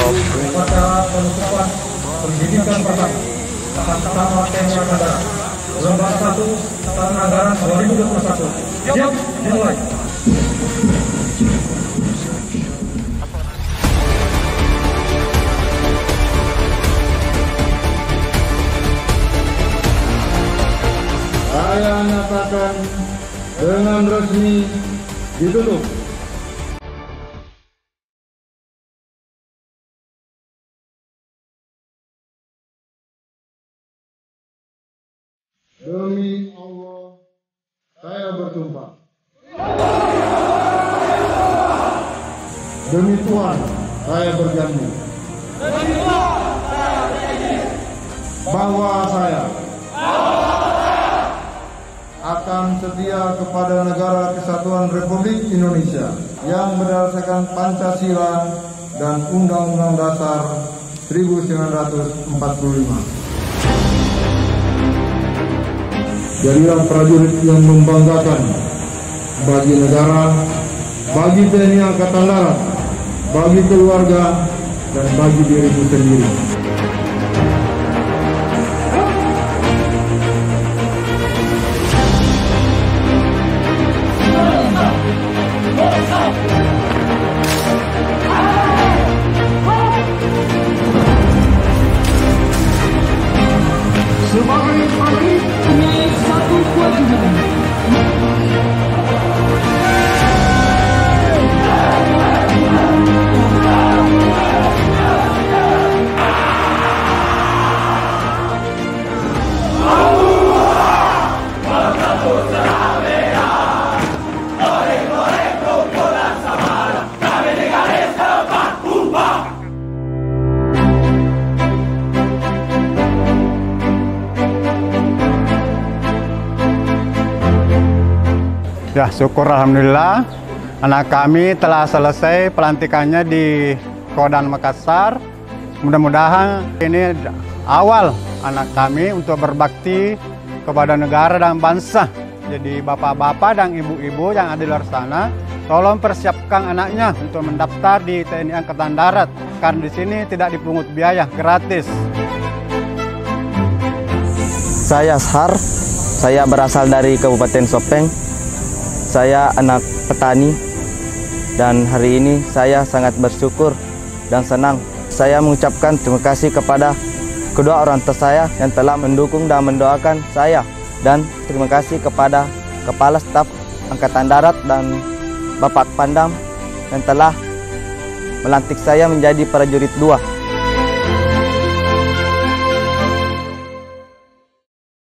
Upacara penutupan pendidikan pertama Angkatan TNI Angkatan Darat Gelombang 1 Tahun Anggaran 2021. Siap, dimulai. Saya nyatakan dengan resmi ditutup. Demi Allah, saya bersumpah. Demi Tuhan, saya berjanji. Bahwa saya akan setia kepada Negara Kesatuan Republik Indonesia yang berdasarkan Pancasila dan Undang-Undang Dasar 1945. Jadilah prajurit yang membanggakan bagi negara, bagi TNI Angkatan Darat, bagi keluarga, dan bagi dirimu sendiri. Sebagai prajurit punya satu kewajiban. Ya, syukur alhamdulillah anak kami telah selesai pelantikannya di Kodam Makassar. Mudah-mudahan ini awal anak kami untuk berbakti kepada negara dan bangsa. Jadi bapak-bapak dan ibu-ibu yang ada di luar sana, tolong persiapkan anaknya untuk mendaftar di TNI Angkatan Darat. Karena di sini tidak dipungut biaya, gratis. Saya Ashar, saya berasal dari Kabupaten Sopeng. Saya anak petani dan hari ini saya sangat bersyukur dan senang. Saya mengucapkan terima kasih kepada kedua orang tua saya yang telah mendukung dan mendoakan saya, dan terima kasih kepada Kepala Staf Angkatan Darat dan Bapak Pandam yang telah melantik saya menjadi prajurit 2.